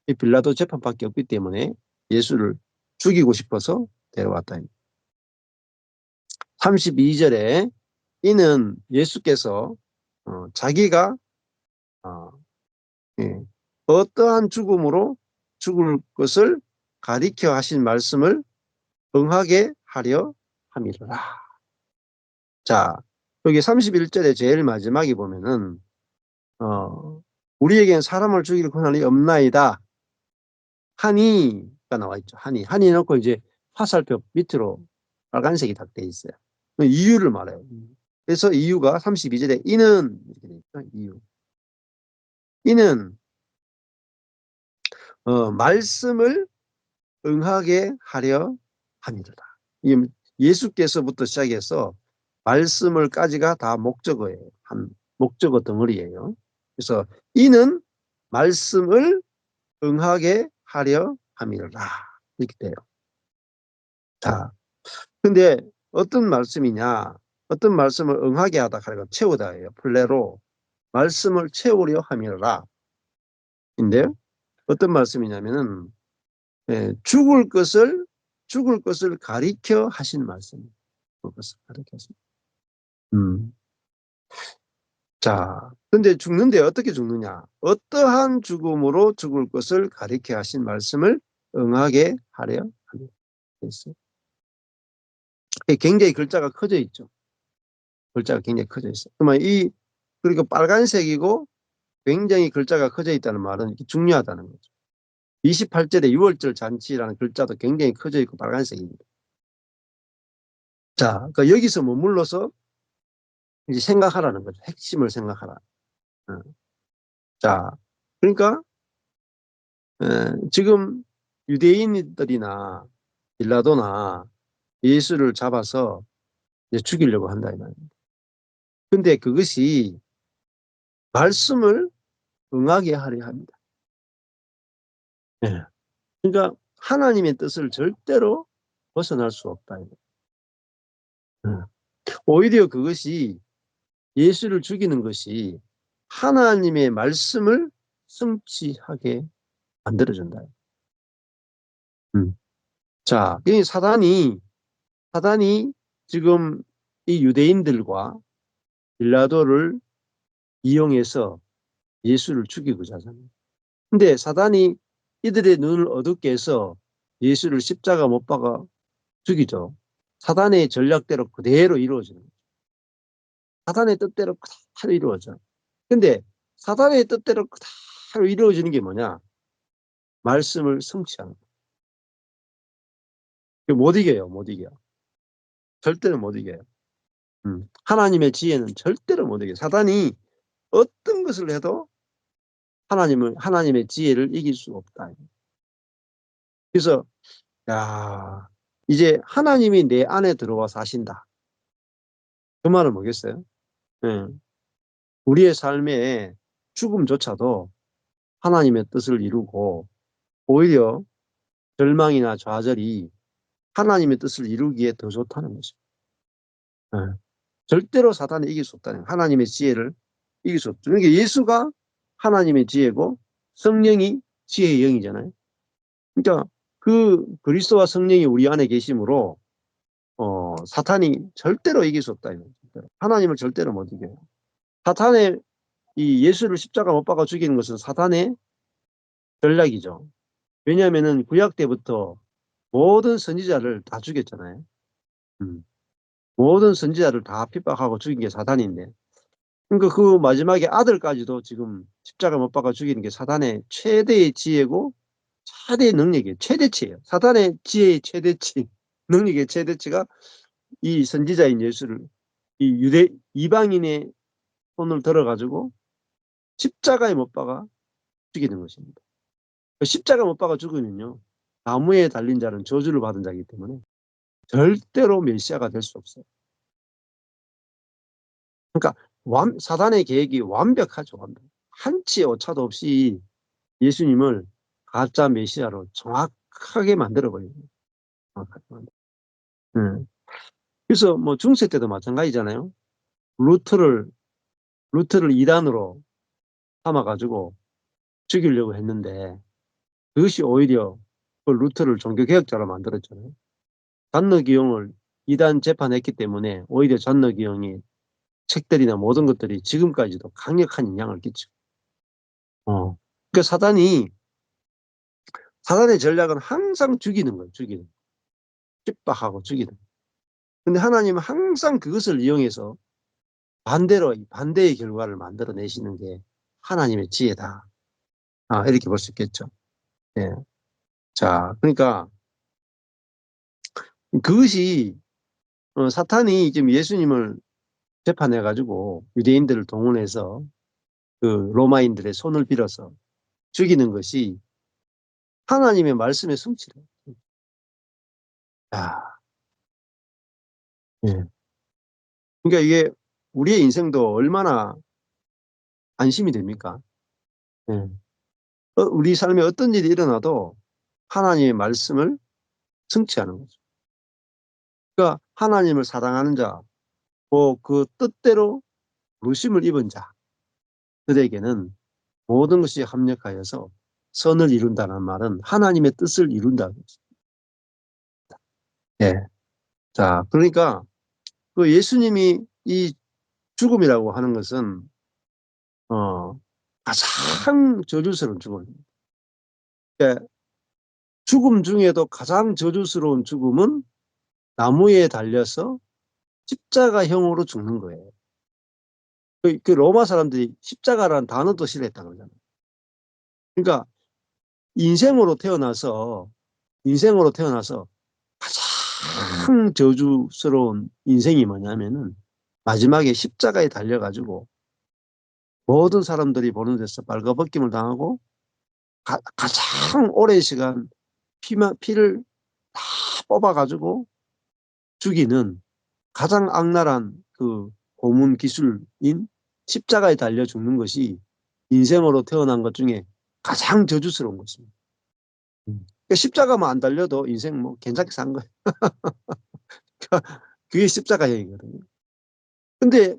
이 빌라도 재판밖에 없기 때문에 예수를 죽이고 싶어서 데려왔다. 32절에 이는 예수께서 자기가 어, 예, 어떠한 죽음으로 죽을 것을 가리켜 하신 말씀을 응하게 하려 함이라. 자, 여기 31절의 제일 마지막에 보면은 우리에겐 사람을 죽일 권한이 없나이다. 한이가 나와 있죠. 한이 넣고 이제 화살표 밑으로 빨간색이 딱 돼 있어요. 이유를 말해요. 그래서 이유가 32절에 이는 이렇게 돼 있죠. 이는 말씀을 응하게 하려 함이로다. 예수께서부터 시작해서 말씀을까지가 다 목적어예요. 한 목적어 덩어리예요. 그래서 이는 말씀을 응하게 하려 함이로다. 이렇게 돼요. 자, 근데 어떤 말씀이냐? 어떤 말씀을 응하게 하다 하니까 채우다예요. 플레로 말씀을 채우려 함이로라. 인데요. 어떤 말씀이냐면은 죽을 것을 가리켜 하신 말씀. 죽을 것을 가리켜 하신. 음. 자, 근데 죽는데 어떻게 죽느냐? 어떠한 죽음으로 죽을 것을 가리켜 하신 말씀을 응하게 하려 합니다. 굉장히 글자가 커져 있죠. 글자가 굉장히 커져 있어요. 그러면 그러니까 빨간색이고 굉장히 글자가 커져 있다는 말은 중요하다는 거죠. 28절에 6월절 잔치라는 글자도 굉장히 커져 있고 빨간색입니다. 자, 그러니까 여기서 머물러서 이제 생각하라는 거죠. 핵심을 생각하라. 어. 자, 그러니까 지금 유대인들이나 빌라도나 예수를 잡아서 이제 죽이려고 한다 이 말입니다. 근데 그것이 말씀을 응하게 하려 합니다. 예. 그러니까 하나님의 뜻을 절대로 벗어날 수 없다. 오히려 그것이 예수를 죽이는 것이 하나님의 말씀을 성취하게 만들어준다. 자, 이 사단이 지금 이 유대인들과 빌라도를 이용해서 예수를 죽이고자 하잖아요. 근데 사단이 이들의 눈을 어둡게 해서 예수를 십자가 못 박아 죽이죠. 사단의 전략대로 그대로 이루어지는 거예요. 사단의 뜻대로 그대로 이루어져. 근데 사단의 뜻대로 그대로 이루어지는 게 뭐냐? 말씀을 성취하는 거예요. 못 이겨요. 못 이겨. 절대로 못 이겨요. 하나님의 지혜는 절대로 못 이겨요. 사단이 어떤 것을 해도 하나님의 지혜를 이길 수 없다. 그래서 야, 이제 하나님이 내 안에 들어와 사신다. 그 말은 뭐겠어요? 예. 우리의 삶에 죽음조차도 하나님의 뜻을 이루고 오히려 절망이나 좌절이 하나님의 뜻을 이루기에 더 좋다는 거죠. 예. 절대로 사단이 이길 수 없다는 거예요. 하나님의 지혜를 이길 수 없죠. 그러니까 예수가 하나님의 지혜고 성령이 지혜의 영이잖아요. 그러니까 그 그리스도와 성령이 우리 안에 계심으로 사탄이 절대로 이길 수 없다. 하나님을 절대로 못 이겨요. 사탄의 이 예수를 십자가 못 박아 죽이는 것은 사탄의 전략이죠. 왜냐하면은 구약 때부터 모든 선지자를 다 죽였잖아요. 음. 모든 선지자를 다 핍박하고 죽인 게 사탄인데. 그러니까 그 마지막에 아들까지도 지금 십자가 못 박아 죽이는 게 사탄의 최대의 지혜고 최대의 능력이에요. 최대치예요. 사탄의 지혜의 최대치, 능력의 최대치가 이 선지자인 예수를 이 이방인의 손을 들어가지고 십자가에 못 박아 죽이는 것입니다. 십자가 못 박아 죽으면요. 나무에 달린 자는 저주를 받은 자이기 때문에 절대로 메시아가 될 수 없어요. 그러니까 사단의 계획이 완벽하죠. 완벽. 한치의 오차도 없이 예수님을 가짜 메시아로 정확하게 만들어버려요. 정확하게 만들어. 그래서 뭐 중세 때도 마찬가지잖아요. 루터를 이단으로 삼아가지고 죽이려고 했는데 그것이 오히려 그 루터를 종교개혁자로 만들었잖아요. 잔너 기용을 이단 재판했기 때문에 오히려 잔너 기용이 책들이나 모든 것들이 지금까지도 강력한 영향을 끼치고. 그러니까 사단의 전략은 항상 죽이는 거예요. 죽이는. 핍박하고 죽이는. 근데 하나님은 항상 그것을 이용해서 반대로 반대의 결과를 만들어내시는 게 하나님의 지혜다. 이렇게 볼 수 있겠죠. 예. 자, 그러니까 그것이 사탄이 지금 예수님을 재판해가지고 유대인들을 동원해서 그 로마인들의 손을 빌어서 죽이는 것이 하나님의 말씀의 성취래요. 야, 예. 그러니까 이게 우리의 인생도 얼마나 안심이 됩니까? 예. 우리 삶에 어떤 일이 일어나도 하나님의 말씀을 성취하는 거죠. 그러니까 하나님을 사랑하는 자, 그 뜻대로 부르심을 입은 자들에게는 모든 것이 합력하여서 선을 이룬다는 말은 하나님의 뜻을 이룬다는 거죠. 예. 자, 그러니까 그 예수님이 이 죽음이라고 하는 것은 어, 가장 저주스러운 죽음입니다. 그러니까 죽음 중에도 가장 저주스러운 죽음은 나무에 달려서 십자가형으로 죽는 거예요. 그 로마 사람들이 십자가라는 단어도 싫어했다 그러잖아요. 그러니까 인생으로 태어나서 인생으로 태어나서 가장 저주스러운 인생이 뭐냐면은 마지막에 십자가에 달려가지고 모든 사람들이 보는 데서 발가벗김을 당하고 가장 오랜 시간 피를 다 뽑아가지고 죽이는 가장 악랄한 그 고문 기술인 십자가에 달려 죽는 것이 인생으로 태어난 것 중에 가장 저주스러운 것입니다. 그러니까 십자가만 안 달려도 인생 뭐 괜찮게 산 거예요. 그게 십자가형이거든요. 근데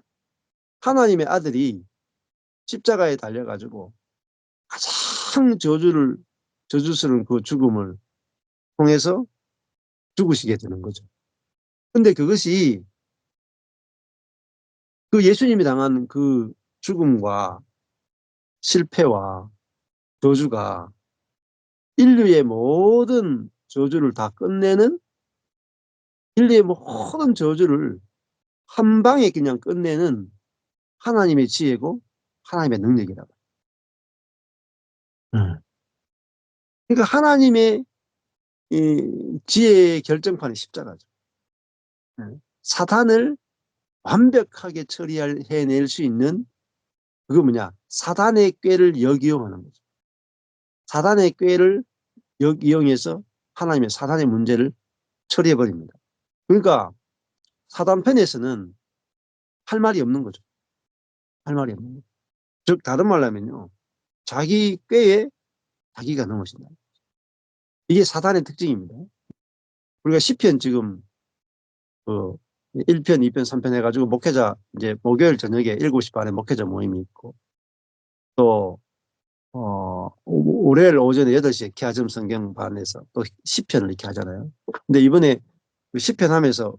하나님의 아들이 십자가에 달려가지고 가장 저주스러운 그 죽음을 통해서 죽으시게 되는 거죠. 근데 그것이 그 예수님이 당한 그 죽음과 실패와 저주가 인류의 모든 저주를 다 끝내는 인류의 모든 저주를 한 방에 그냥 끝내는 하나님의 지혜고 하나님의 능력이라고. 그러니까 하나님의 이 지혜의 결정판이 십자가죠. 사단을 완벽하게 해낼 수 있는 그거 뭐냐? 사단의 꾀를 역이용하는 거죠. 사단의 꾀를 역이용해서 하나님의 사단의 문제를 처리해 버립니다. 그러니까 사단 편에서는 할 말이 없는 거죠. 할 말이 없는 거죠. 즉 다른 말로 하면요. 자기 꾀에 자기가 넘어진다. 이게 사단의 특징입니다. 우리가 시편 지금 그 1편, 2편, 3편 해가지고 목회자 이제 목요일 저녁에 7시 반에 목회자 모임이 있고 또 월요일 오전에 8시에 기아점 성경반에서 또 시편을 이렇게 하잖아요. 근데 이번에 그 시편 하면서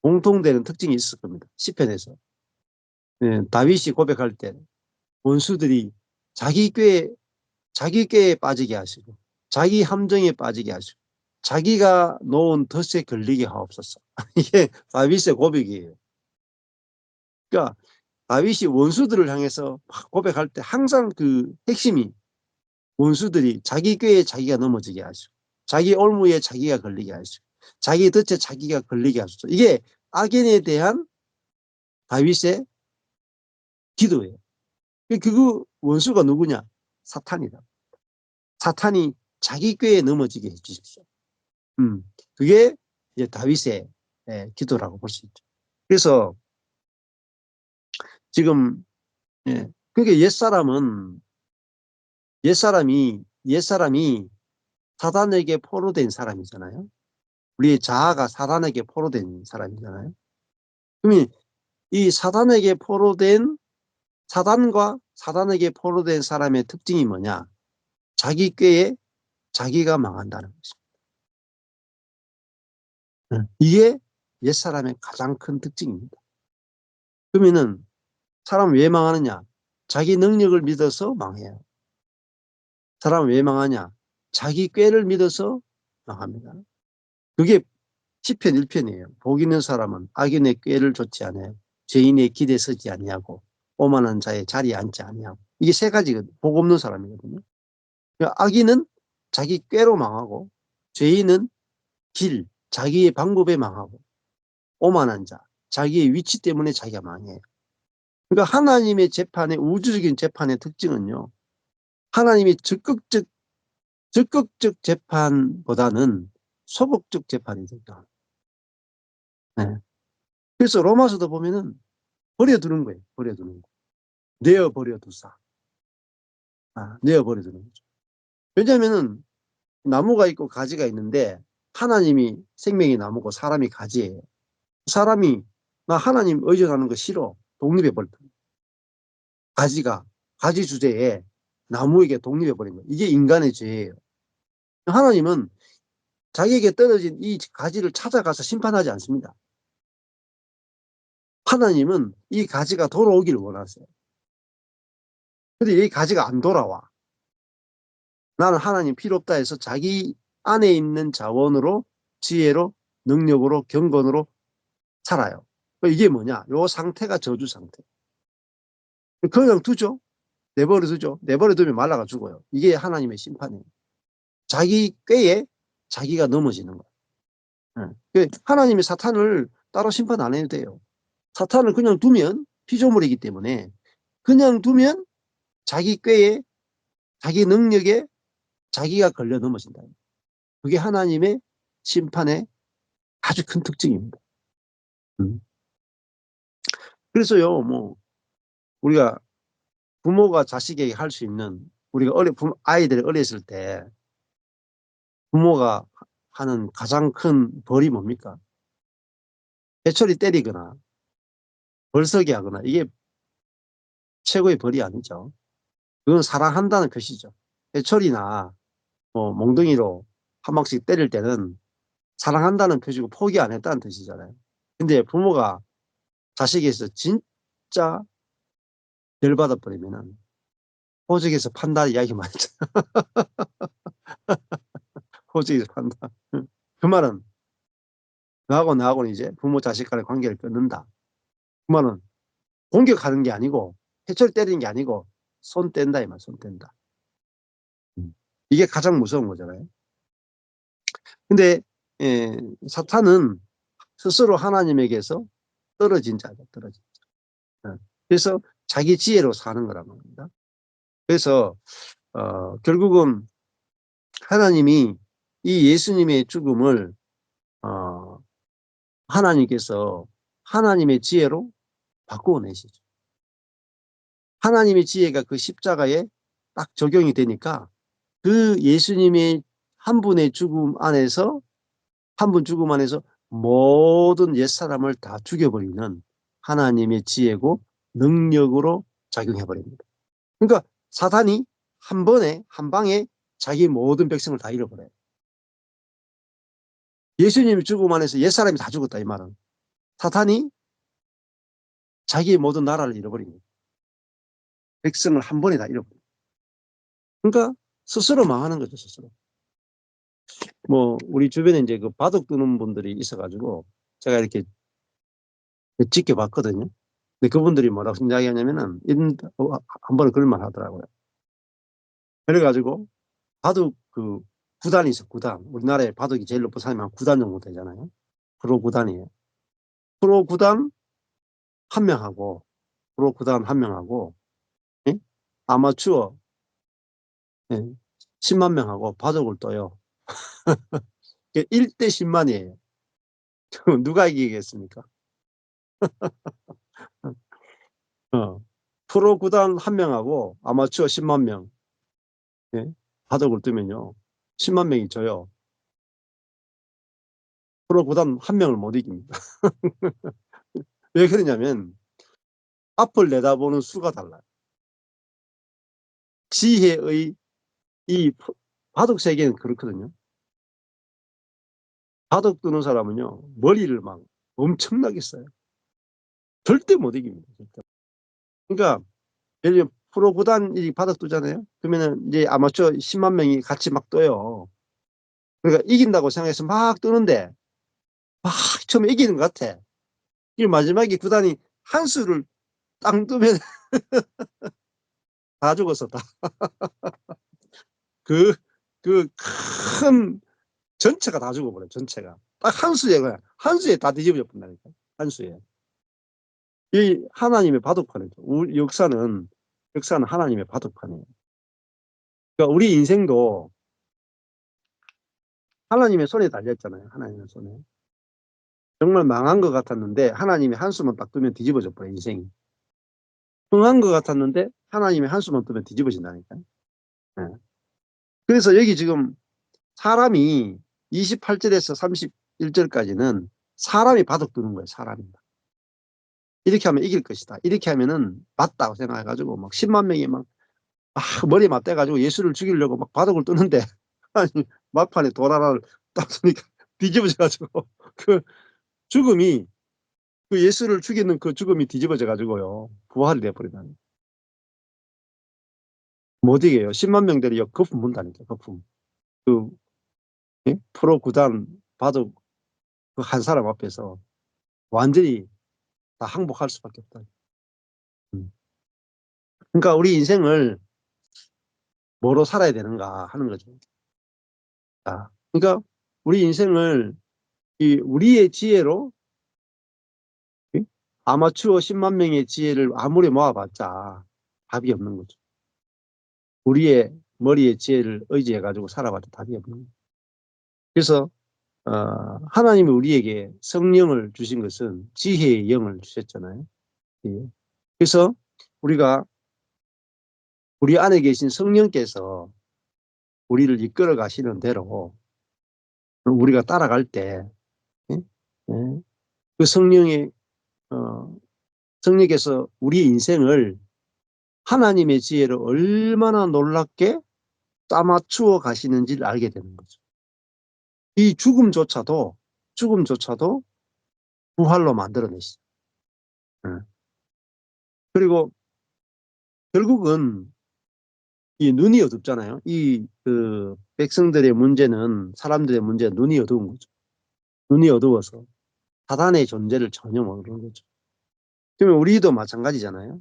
공통되는 특징이 있을 겁니다. 시편에서. 예, 다윗이 고백할 때 원수들이 자기 꾀에, 자기 꾀에 빠지게 하시고 자기 함정에 빠지게 하시고 자기가 놓은 덫에 걸리게 하옵소서. 이게 다윗의 고백이에요. 그러니까 다윗이 원수들을 향해서 고백할 때 항상 그 핵심이 원수들이 자기 꾀에 자기가 넘어지게 하시고 자기 올무에 자기가 걸리게 하시고 자기 덫에 자기가 걸리게 하소서. 이게 악인에 대한 다윗의 기도예요. 그 원수가 누구냐? 사탄이다. 사탄이 자기 꾀에 넘어지게 해주십시오. 그게 이제 다윗의 기도라고 볼 수 있죠. 그래서 지금 그러니까 옛사람이 사단에게 포로된 사람이잖아요. 우리의 자아가 사단에게 포로된 사람이잖아요. 그러면 이 사단과 사단에게 포로된 사람의 특징이 뭐냐? 자기 꾀에 자기가 망한다는 것입니다. 이게 옛사람의 가장 큰 특징입니다. 그러면은 사람 왜 망하느냐? 자기 능력을 믿어서 망해요. 사람 왜 망하냐? 자기 꾀를 믿어서 망합니다. 그게 시편 1편이에요. 복 있는 사람은 악인의 꾀를 좇지 않아요. 죄인의 길에 서지 아니하고 오만한 자의 자리에 앉지 아니하고. 이게 세 가지거든요. 복 없는 사람이거든요. 그러니까 악인은 자기 꾀로 망하고 죄인은 자기의 방법에 망하고 오만한 자, 자기의 위치 때문에 자기가 망해요. 그러니까 하나님의 재판의 우주적인 재판의 특징은요. 하나님이 적극적 재판보다는 소극적 재판이죠. 네. 그래서 로마서도 보면은 버려두는 거예요. 버려두는 거. 내어버려두사. 내어버려두는 거죠. 왜냐하면은 나무가 있고 가지가 있는데 하나님이 생명이 나무고 사람이 가지예요. 사람이 나 하나님 의존하는 거 싫어. 독립해버린 거예요. 가지 주제에 나무에게 독립해버린 거예요. 이게 인간의 죄예요. 하나님은 자기에게 떨어진 이 가지를 찾아가서 심판하지 않습니다. 하나님은 이 가지가 돌아오기를 원하세요. 근데 이 가지가 안 돌아와. 나는 하나님 필요 없다 해서 자기 안에 있는 자원으로, 지혜로, 능력으로, 경건으로 살아요. 이게 뭐냐? 요 상태가 저주 상태. 그냥 두죠. 내버려 두죠. 내버려 두면 말라가 죽어요. 이게 하나님의 심판이에요. 자기 꾀에 자기가 넘어지는 거예요. 하나님이 사탄을 따로 심판 안 해도 돼요. 사탄을 그냥 두면 피조물이기 때문에 그냥 두면 자기 꾀에 자기 능력에 자기가 걸려 넘어진다. 그게 하나님의 심판의 아주 큰 특징입니다. 그래서요, 뭐 우리가 부모가 자식에게 할 수 있는, 우리가 아이들이 어렸을 때 부모가 하는 가장 큰 벌이 뭡니까? 해초리 때리거나 벌서기 하거나, 이게 최고의 벌이 아니죠. 그건 사랑한다는 것이죠. 해초리나 뭐 몽둥이로 한 방씩 때릴 때는 사랑한다는 표시고 포기 안 했다는 뜻이잖아요. 근데 부모가 자식에서 진짜 열받아 버리면은 호적에서 판다 이야기 많죠. 호적에서 판다. 그 말은 나하고는 이제 부모 자식 간의 관계를 끊는다. 그 말은 공격하는 게 아니고 해초리 때리는 게 아니고 손 뗀다 이 말, 손 뗀다. 이게 가장 무서운 거잖아요. 근데 예, 사탄은 스스로 하나님에게서 떨어진 자죠. 떨어진 자. 그래서 자기 지혜로 사는 거란 말입니다. 그래서 결국은 하나님이 이 예수님의 죽음을 어, 하나님께서 하나님의 지혜로 바꾸어 내시죠. 하나님의 지혜가 그 십자가에 딱 적용이 되니까 그 예수님의 한 분의 죽음 안에서, 한 분 죽음 안에서 모든 옛사람을 다 죽여버리는 하나님의 지혜고 능력으로 작용해버립니다. 그러니까 사탄이 한 번에, 한 방에 자기 모든 백성을 다 잃어버려요. 예수님의 죽음 안에서 옛사람이 다 죽었다 이 말은, 사탄이 자기의 모든 나라를 잃어버립니다. 백성을 한 번에 다 잃어버려요. 그러니까 스스로 망하는 거죠, 스스로. 뭐 우리 주변에 이제 그 바둑 두는 분들이 있어가지고 제가 이렇게 지켜봤거든요. 근데 그분들이 뭐라고 이야기하냐면은 한 번에 그럴만 하더라고요. 그래가지고 바둑 그 구단이 있어, 구단. 우리나라에 바둑이 제일 높은 사람이 한 9단 정도 되잖아요. 프로 구단이에요. 프로 구단 한 명하고, 프로 구단 한 명하고, 예? 아마추어, 예? 10만 명하고 바둑을 떠요. 1대 10만이에요. 누가 이기겠습니까? 어. 프로 구단 한 명하고 아마추어 10만 명, 예? 바둑을 뜨면요 10만 명이 져요. 프로 구단 한 명을 못 이깁니다. 왜 그러냐면 앞을 내다보는 수가 달라요. 지혜의 이 바둑 세계는 그렇거든요. 바둑 두는 사람은요 머리를 막 엄청나게 써요. 절대 못 이깁니다. 절대. 그러니까 예를 들면 프로 구단이 바둑 두잖아요. 그러면은 이제 아마추어 10만 명이 같이 막 떠요. 그러니까 이긴다고 생각해서 막 뜨는데 막 처음에 이기는 것 같아. 이 마지막에 구단이 한 수를 땅 뜨면 다 죽었어. 다. 그, 그 큰 전체가 다 죽어버려. 전체가. 딱 한 수에, 그냥 한 수에 다 뒤집어져 본다니까. 한 수에. 이 하나님의 바둑판이죠. 우리 역사는 하나님의 바둑판이에요. 그러니까 우리 인생도 하나님의 손에 달렸잖아요. 하나님의 손에. 정말 망한 것 같았는데 하나님이 한수만 딱 뜨면 뒤집어져 버려, 인생이. 흥한 것 같았는데 하나님이 한수만 뜨면 뒤집어진다니까요. 네. 그래서 여기 지금 사람이 28절에서 31절까지는 사람이 바둑 두는 거예요. 사람이. 이렇게 하면 이길 것이다. 이렇게 하면은 맞다고 생각해가지고 막 10만 명이 막 머리 맞대가지고 예수를 죽이려고 막 바둑을 뜨는데 아니 막판에 도라를 딱 쏘니까 뒤집어져가지고 그 죽음이, 그 예수를 죽이는 그 죽음이 뒤집어져가지고요 부활이 돼버리다니. 못 이겨요. 10만 명들이 거품 문다니까, 거품. 그, 예? 프로 구단 바둑 그 한 사람 앞에서 완전히 다 항복할 수밖에 없다. 음. 그러니까 우리 인생을 뭐로 살아야 되는가 하는 거죠. 자, 그러니까 우리 인생을 우리의 지혜로, 예? 아마추어 10만 명의 지혜를 아무리 모아봤자 답이 없는 거죠. 우리의 머리의 지혜를 의지해가지고 살아봐도 답이 없는 거죠. 그래서 하나님이 우리에게 성령을 주신 것은 지혜의 영을 주셨잖아요. 예. 그래서 우리가 우리 안에 계신 성령께서 우리를 이끌어 가시는 대로 우리가 따라갈 때, 예? 예. 그 어, 성령께서 우리 인생을 하나님의 지혜로 얼마나 놀랍게 따맞추어 가시는지를 알게 되는 거죠. 이 죽음조차도 부활로 만들어내시죠. 예. 그리고 결국은 이 눈이 어둡잖아요. 백성들의 문제는, 사람들의 문제는 눈이 어두운 거죠. 눈이 어두워서 사단의 존재를 전혀 모르는 거죠. 그러면 우리도 마찬가지잖아요.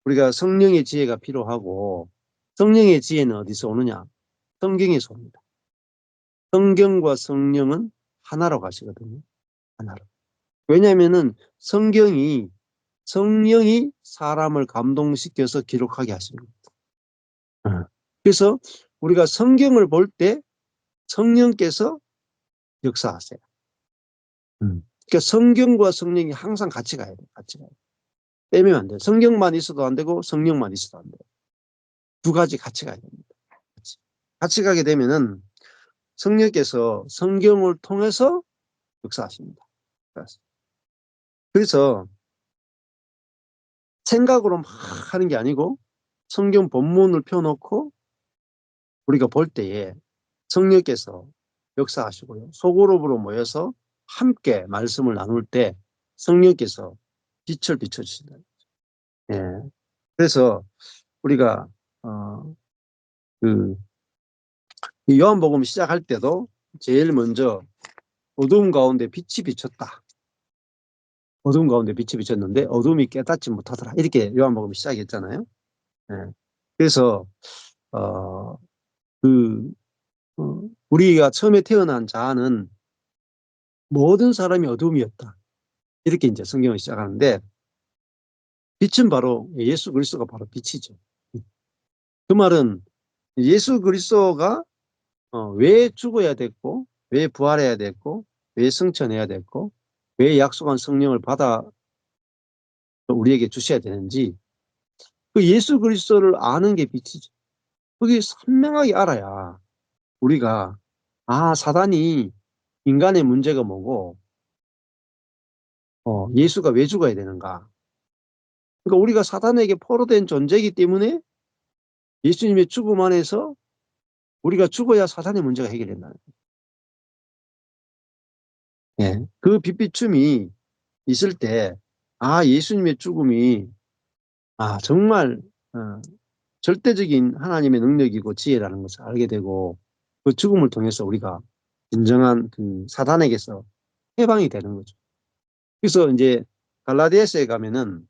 우리가 성령의 지혜가 필요하고, 성령의 지혜는 어디서 오느냐? 성경에서 옵니다. 성경과 성령은 하나로 가시거든요. 하나로. 왜냐하면은 성령이 사람을 감동시켜서 기록하게 하신 겁니다. 그래서 우리가 성경을 볼 때 성령께서 역사하세요. 그러니까 성경과 성령이 항상 같이 가야 돼요. 같이 가야 돼요. 빼면 안 돼요. 성경만 있어도 안 되고 성령만 있어도 안 돼요. 두 가지 같이 가야 됩니다. 같이 가게 되면은 성령께서 성경을 통해서 역사하십니다. 그래서 생각으로 막 하는 게 아니고 성경 본문을 펴놓고 우리가 볼 때에 성령께서 역사하시고요. 소그룹으로 모여서 함께 말씀을 나눌 때 성령께서 빛을 비춰주신다. 예. 그래서 우리가 어, 그 요한복음 시작할 때도 제일 먼저 어두움 가운데 빛이 비쳤다. 어두움 가운데 빛이 비쳤는데 어둠이 깨닫지 못하더라. 이렇게 요한복음 시작했잖아요. 예. 그래서 어, 그 우리가 처음에 태어난 자아는 모든 사람이 어둠이었다. 이렇게 이제 성경을 시작하는데 빛은 바로 예수 그리스도가 바로 빛이죠. 그 말은 예수 그리스도가 왜 죽어야 됐고, 왜 부활해야 됐고, 왜 승천해야 됐고, 왜 약속한 성령을 받아 우리에게 주셔야 되는지 그 예수 그리스도를 아는 게 빛이죠. 그게 선명하게 알아야 우리가 사단이 인간의 문제가 뭐고 예수가 왜 죽어야 되는가. 그러니까 우리가 사단에게 포로된 존재이기 때문에 예수님의 죽음 안에서 우리가 죽어야 사단의 문제가 해결된다는 거예요. 예. 그 빛비춤이 있을 때 예수님의 죽음이 정말 절대적인 하나님의 능력이고 지혜라는 것을 알게 되고 그 죽음을 통해서 우리가 진정한 그 사단에게서 해방이 되는 거죠. 그래서 이제 갈라디아서에 가면은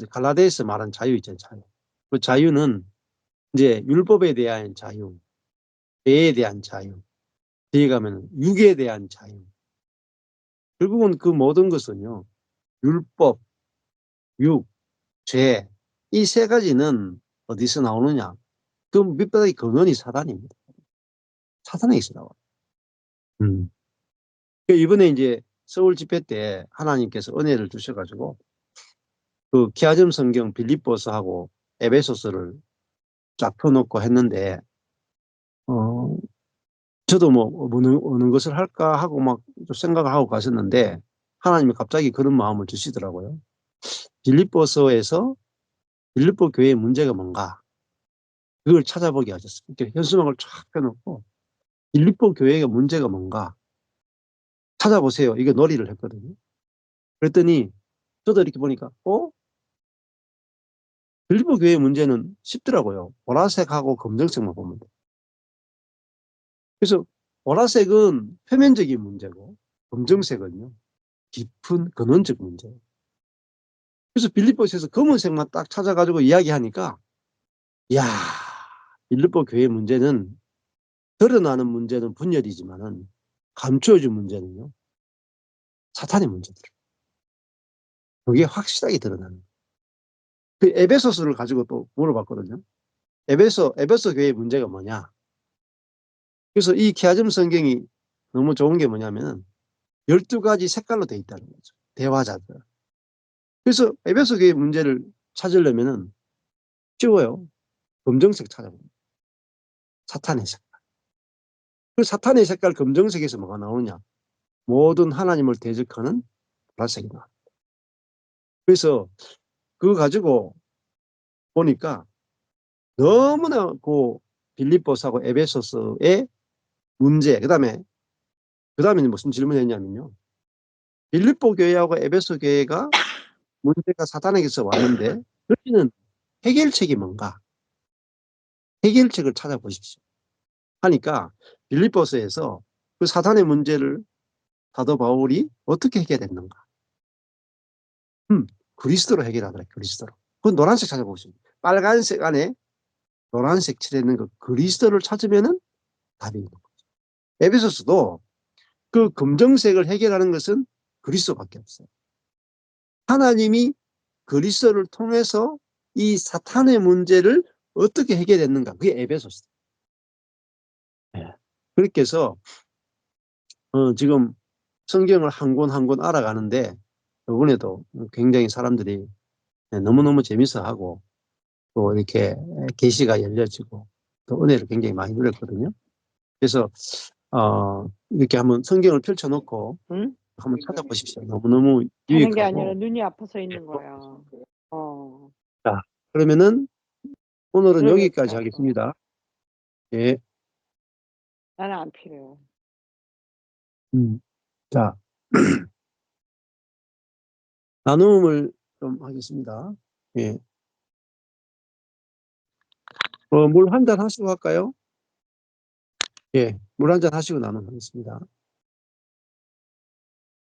갈라디아서 말한 자유 있잖아요. 자유. 그 자유는 이제 율법에 대한 자유, 죄에 대한 자유, 뒤에 가면 육에 대한 자유. 결국은 그 모든 것은요, 율법, 육, 죄, 이 세 가지는 어디서 나오느냐? 그 밑바닥의 근원이 사단입니다. 사단에게서 나와요. 음. 이번에 이제 서울 집회 때 하나님께서 은혜를 주셔가지고 그 기아점 성경 빌립보서하고 에베소서를 쫙 펴놓고 했는데 어, 저도 뭐 어느 것을 할까 하고 막 생각을 하고 가셨는데 하나님이 갑자기 그런 마음을 주시더라고요. 빌립보서에서 빌립보 교회의 문제가 뭔가 그걸 찾아보게 하셨어요. 이렇게 현수막을 쫙 펴놓고 빌립보 교회의 문제가 뭔가 찾아보세요. 이거 놀이를 했거든요. 그랬더니 저도 이렇게 보니까 빌립보 교회 문제는 쉽더라고요. 보라색하고 검정색만 보면 돼요. 그래서 보라색은 표면적인 문제고 검정색은요 깊은 근원적 문제예요. 그래서 빌립보서에서 검은색만 딱 찾아가지고 이야기하니까 이야, 빌립보 교회 문제는 드러나는 문제는 분열이지만은 감추어진 문제는요 사탄의 문제들. 그게 확실하게 드러나는. 그 에베소서를 가지고 또 물어봤거든요. 에베소 교회의 문제가 뭐냐? 그래서 이 키아즘 성경이 너무 좋은 게 뭐냐면은 12가지 색깔로 되어 있다는 거죠. 대화자들. 그래서 에베소 교회 문제를 찾으려면은 쉬워요. 검정색 찾아봅니다. 사탄의 색깔. 그 사탄의 색깔 검정색에서 뭐가 나오느냐? 모든 하나님을 대적하는 보라색이 나와. 그래서 그거 가지고 보니까 너무나 그 빌립보서하고 에베소서의 문제, 그다음에 무슨 질문을 했냐면요. 빌립보 교회하고 에베소 교회가 문제가 사탄에게서 왔는데 여기는 해결책이 뭔가? 해결책을 찾아보십시오. 하니까 빌립보서에서 그 사탄의 문제를 사도 바울이 어떻게 해결했는가? 그리스도로 해결하더라. 그리스도로. 그 노란색 찾아보십시오. 빨간색 안에 노란색 칠해있는 그 그리스도를 찾으면은 답이 있는 거죠. 에베소서도 그 검정색을 해결하는 것은 그리스도밖에 없어요. 하나님이 그리스도를 통해서 이 사탄의 문제를 어떻게 해결했는가? 그게 에베소서다. 네. 그렇게 해서 지금 성경을 한 권 한 권 알아가는데 이번에도 굉장히 사람들이 너무너무 재밌어하고 또 이렇게 계시가 열려지고 또 은혜를 굉장히 많이 누렸거든요. 그래서 이렇게 한번 성경을 펼쳐놓고 응? 한번 찾아보십시오. 너무너무 자는 게 아니라 유익하고. 눈이 아파서 있는 거야. 어, 자, 그러면은 오늘은 여기까지 그러겠다. 하겠습니다. 예. 나는 안 필요해. 자, 나눔을 좀 하겠습니다. 예. 물 한 잔 하시고 할까요? 예. 물 한 잔 하시고 나눔하겠습니다.